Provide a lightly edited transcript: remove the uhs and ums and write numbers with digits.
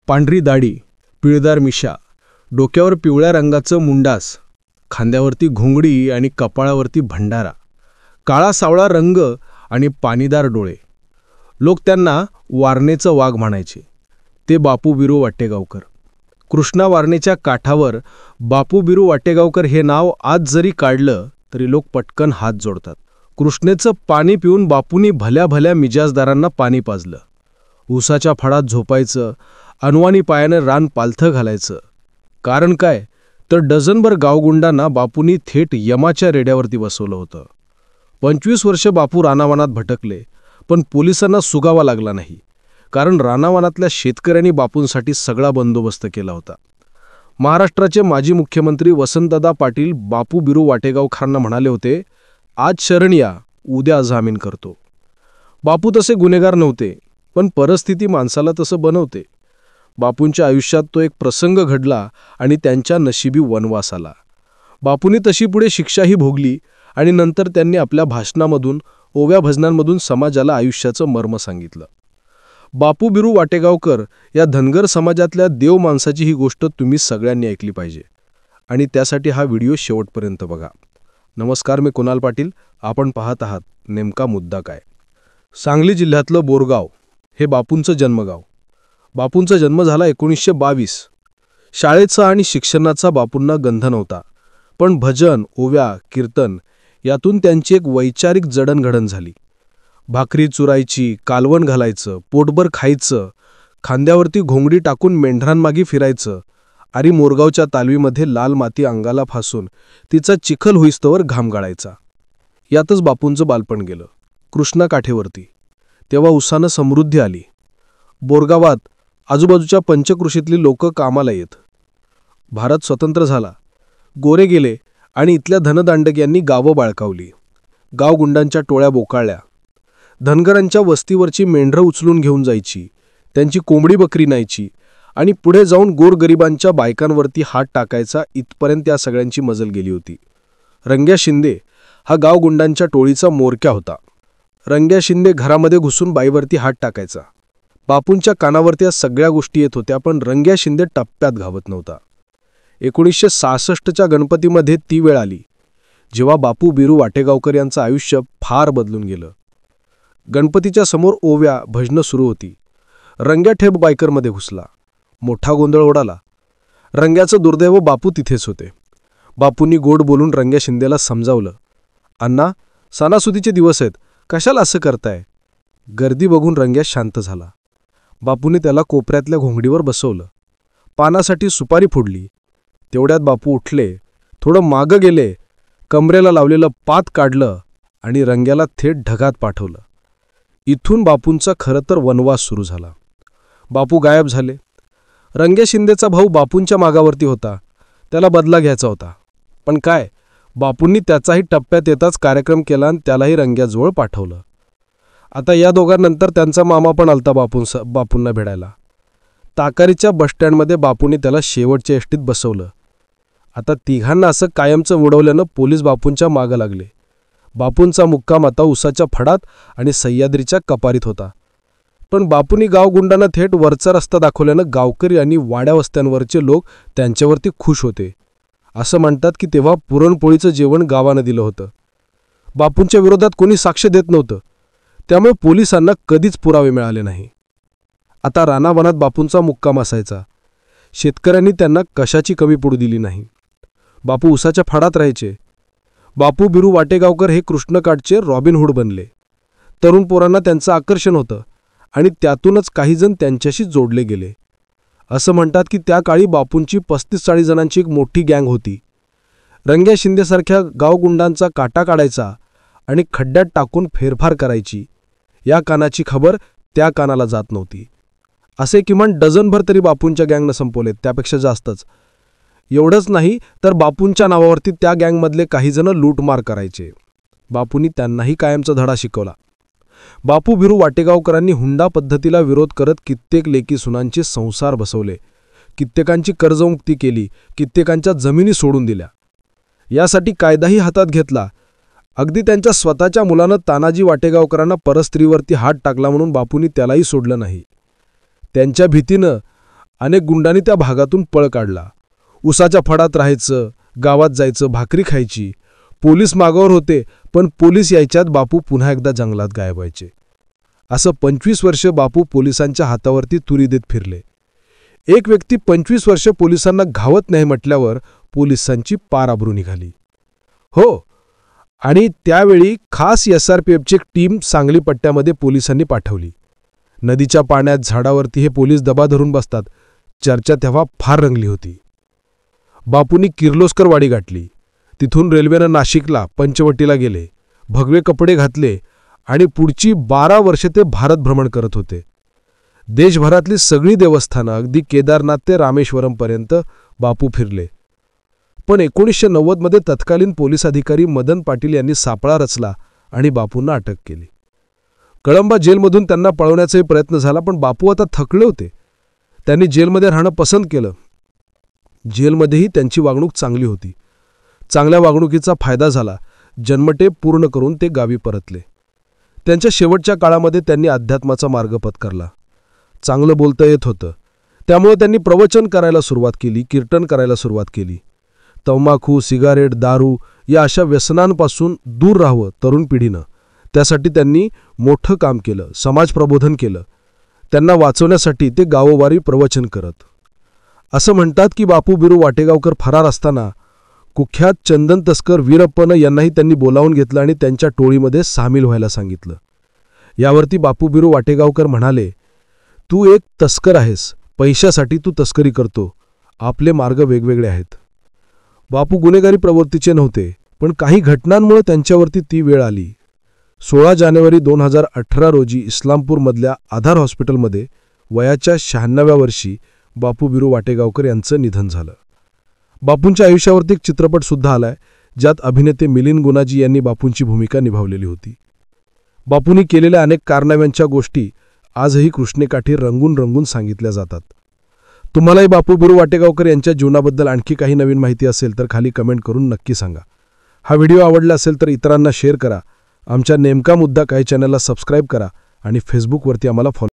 पांढरी दाढी, पिळदार मिशा, डोक्यावर पिवळ्या रंगाचं मुंडास, खांद्यावरती घोंगडी आणि कपाळावरती भंडारा, काळा सावळा रंग आणि पाणीदार डोळे. लोक त्यांना वारणेचं वाघ म्हणायचे. ते बापू बिरू वाटेगावकर. कृष्णा वारणेच्या काठावर बापू बिरू वाटेगावकर हे नाव आज जरी काढलं तरी लोक पटकन हात जोडतात. कृष्णेचं पाणी पिऊन बापूंनी भल्या भल्या मिजाजदारांना पाणी पाजलं. ऊसाच्या फडात झोपायचं, अनवाणी पायानं रान पालथं घालायचं. कारण काय तर डझनभर गावगुंडांना बापूंनी थेट यमाच्या रेड्यावरती बसवलं होतं. 25 वर्ष बापू रानावनात भटकले, पण पोलिसांना सुगावा लागला नाही. कारण रानावनातल्या शेतकऱ्यांनी बापूंसाठी सगळा बंदोबस्त केला होता. महाराष्ट्राचे माजी मुख्यमंत्री वसंतदादा पाटील बापू बिरू वाटेगावकरांना म्हणाले होते, आज शरण या, उद्या जामीन करतो. बापू तसे गुन्हेगार नव्हते, पण परिस्थिती माणसाला तसं बनवते. बापूंच्या आयुष्यात तो एक प्रसंग घडला आणि त्यांच्या नशिबी वनवास आला. बापूंनी तशी पुढे शिक्षाही भोगली आणि नंतर त्यांनी आपल्या भाषणामधून, ओव्या भजनांमधून समाजाला आयुष्याचं मर्म सांगितलं. बापू बिरू वाटेगावकर या धनगर समाजातल्या देव माणसाची ही गोष्ट तुम्ही सगळ्यांनी ऐकली पाहिजे आणि त्यासाठी हा व्हिडिओ शेवटपर्यंत बघा. नमस्कार, मी कुणाल पाटील. आपण पाहत आहात नेमका मुद्दा काय. सांगली जिल्ह्यातलं बोरगाव हे बापूंचं जन्मगाव. बापूंचा जन्म झाला 1922. शाळेचा आणि शिक्षणाचा बापूंना गंध नव्हता, पण भजन, ओव्या, कीर्तन यातून त्यांची एक वैचारिक जडणघडण झाली. भाकरी चुरायची, कालवण घालायचं, पोटभर खायचं, खांद्यावरती घोंगडी टाकून मेंढरांमागे फिरायचं आणि मोरगावच्या तालवीमध्ये लाल माती अंगाला फासून तिचा चिखल होईस्तवर घाम गाळायचा. यातच बापूंचं बालपण गेलं. कृष्णा काठेवरती तेव्हा उसानं समृद्धी आली. बोरगावात आजूबाजूच्या पंचकृषीतली लोकं कामाला येत. भारत स्वतंत्र झाला, गोरे गेले आणि इथल्या धनदांडग्यांनी गावं बाळकावली. गावगुंडांच्या टोळ्या बोकाळल्या. धनगरांच्या वस्तीवरची मेंढरं उचलून घेऊन जायची, त्यांची कोंबडी बकरी न्यायची आणि पुढे जाऊन गोरगरिबांच्या बायकांवरती हात टाकायचा, इथपर्यंत या सगळ्यांची मजल गेली होती. रंग्या शिंदे हा गावगुंडांच्या टोळीचा म्होरक्या होता. रंग्या शिंदे घरामध्ये घुसून बाईवरती हात टाकायचा. बापूंच्या कानावरती या सगळ्या गोष्टी येत होत्या, पण रंग्या शिंदे टप्प्यात घावत नव्हता. 1966च्या गणपतीमध्ये ती वेळ आली जेव्हा बापू बिरू वाटेगावकर यांचं आयुष्य फार बदलून गेलं. गणपतीच्या समोर ओव्या, भजनं सुरू होती. रंग्या ठेप बायकरमध्ये घुसला. मोठा गोंधळ उडाला. रंग्याचं दुर्दैव बापू तिथेच होते. बापूंनी गोड बोलून रंग्या शिंदेला समजावलं, अण्णा, सणासुदीचे दिवस आहेत, कशाला असं करताय. गर्दी बघून रंग्या शांत झाला. बापूंनी त्याला कोपऱ्यातल्या घोंगडीवर बसवलं. पानासाठी सुपारी फोडली. तेवढ्यात बापू उठले, थोडं मागं गेले, कमरेला लावलेलं पात काढलं आणि रंग्याला थेट ढगात पाठवलं. इथून बापूंचा खरं तर वनवास सुरू झाला. बापू गायब झाले. रंग्या शिंदेचा भाऊ बापूंच्या मागावरती होता. त्याला बदला घ्यायचा होता. पण काय, बापूंनी त्याचाही टप्प्यात येताच कार्यक्रम केला आणि त्यालाही रंग्याजवळ पाठवलं. आता या दोघांनंतर त्यांचा मामा पण आलता बापूंना भेटायला. ताकारीच्या बसस्टँडमध्ये बापूंनी त्याला शेवटच्या एसटीत बसवलं. आता तिघांना असं कायमचं उडवल्यानं पोलीस बापूंच्या मागं लागले. बापूंचा मुक्काम आता उसाच्या फडात आणि सह्याद्रीच्या कपारीत होता. पण बापूंनी गावगुंडांना थेट वरचा रस्ता दाखवल्यानं गावकरी आणि वाड्या वस्त्यांवरचे लोक त्यांच्यावरती खुश होते. असं म्हणतात की तेव्हा पुरणपोळीचं जेवण गावानं दिलं होतं. बापूंच्या विरोधात कोणी साक्ष देत नव्हतं, त्यामुळे पोलिसांना कधीच पुरावे मिळाले नाही. आता रानावनात बापूंचा मुक्काम असायचा. शेतकऱ्यांनी त्यांना कशाची कमी पडू दिली नाही. बापू उसाच्या फडात राहायचे. बापू बिरू वाटेगावकर हे कृष्णकाठचे रॉबिनहूड बनले. तरुण पोरांना त्यांचं आकर्षण होतं आणि त्यातूनच काही जण त्यांच्याशी जोडले गेले. असं म्हणतात की त्या काळी बापूंची 35-40 जणांची एक मोठी गँग होती. रंग्या शिंदेसारख्या गावगुंडांचा काटा काढायचा आणि खड्ड्यात टाकून फेरफार करायची. या कानाची खबर त्या कानाला जात नव्हती. असे किमान डझनभर तरी बापूंच्या गँगनं संपवलेत, त्यापेक्षा जास्तच. एवढंच नाही तर बापूंच्या नावावरती त्या गँगमधले काही जण लूटमार करायचे. बापूंनी त्यांनाही कायमचा धडा शिकवला. बापू बिरू वाटेगावकरांनी हुंडा पद्धतीला विरोध करत कित्येक लेकी सुनांचे संसार बसवले. कित्येकांची कर्जमुक्ती केली, कित्येकांच्या जमिनी सोडून दिल्या. यासाठी कायदाही हातात घेतला. अगदी त्यांच्या स्वतःच्या मुलानं तानाजी वाटेगावकरांना परस्त्रीवरती हात टाकला म्हणून बापूंनी त्यालाही सोडलं नाही. त्यांच्या भीतीनं अनेक गुंडांनी त्या भागातून पळ काढला. उसाच्या फडात राहायचं, गावात जायचं, भाकरी खायची. पोलीस मागावर होते, पण पोलीस यायच्यात बापू पुन्हा एकदा जंगलात गायब व्हायचे. असं 25 वर्ष बापू पोलिसांच्या हातावरती तुरी देत फिरले. एक व्यक्ती 25 वर्ष पोलिसांना घावत नाही म्हटल्यावर पोलिसांची पार आबरू निघाली. हो, आणि त्यावेळी खास SRPFची एक टीम सांगली पट्ट्यामध्ये पोलिसांनी पाठवली. नदीच्या पाण्यात झाडावरती हे पोलीस दबा धरून बसतात. चर्चा तेव्हा फार रंगली होती. बापूंनी किर्लोस्कर वाडी गाठली. तिथून रेल्वेनं नाशिकला, पंचवटीला गेले. भगवे कपडे घातले आणि पुढची 12 वर्षे ते भारत भ्रमण करत होते. देशभरातली सगळी देवस्थानं, अगदी केदारनाथ ते रामेश्वरमपर्यंत बापू फिरले. पण 1990मध्ये तत्कालीन पोलीस अधिकारी मदन पाटील यांनी सापळा रचला आणि बापूंना अटक केली. कळंबा जेलमधून त्यांना पळवण्याचाही प्रयत्न झाला, पण बापू आता थकले होते. त्यांनी जेलमध्ये राहणं पसंत केलं. जेलमध्येही त्यांची वागणूक चांगली होती. चांगल्या वागणुकीचा फायदा झाला. जन्मठेप पूर्ण करून ते गावी परतले. त्यांच्या शेवटच्या काळामध्ये त्यांनी अध्यात्माचा मार्ग पत्करला. चांगलं बोलता येत होतं, त्यामुळे त्यांनी प्रवचन करायला सुरुवात केली, कीर्तन करायला सुरुवात केली. तंबाखू, सिगारेट, दारू या अशा व्यसनांपासून दूर राहावं तरुण पिढीनं, त्यासाठी त्यांनी मोठं काम केलं, समाज प्रबोधन केलं. त्यांना वाचवण्यासाठी ते गावोवारी प्रवचन करत. असं म्हणतात की बापू बिरू वाटेगावकर फरार असताना कुख्यात चंदन तस्कर वीरप्पन यांनाही त्यांनी बोलावून घेतलं आणि त्यांच्या टोळीमध्ये सामील व्हायला सांगितलं. यावरती बापू बिरू वाटेगावकर म्हणाले, तू एक तस्कर आहेस, पैशासाठी तू तस्करी करतो. आपले मार्ग वेगवेगळे आहेत. बापू गुन्हेगारी प्रवृत्तीचे नव्हते, पण काही घटनांमुळे त्यांच्यावरती ती वेळ आली. 16 जानेवारी 2018 रोजी इस्लामपूरमधल्या आधार हॉस्पिटलमध्ये वयाच्या 96व्या वर्षी बापू बिरू वाटेगावकर यांचं निधन झालं. बापूंच्या आयुष्यावरती एक चित्रपटसुद्धा आलाय, ज्यात अभिनेते मिलिंद गुणाजी यांनी बापूंची भूमिका निभावलेली होती. बापूंनी केलेल्या अनेक कारनाम्यांच्या गोष्टी आजही कृष्णेकाठी रंगून रंगून सांगितल्या जातात. तुम्हालाही बापू बिरू वाटेगावकर यांच्या जीवनाबद्दल आणखी काही नवीन माहिती असेल तर खाली कमेंट करून नक्की सांगा. हा व्हिडिओ आवडला असेल तर इतरांना शेअर करा. आमच्या नेमका मुद्दा काय चॅनलला सबस्क्राईब करा आणि फेसबुकवरती आम्हाला फॉलो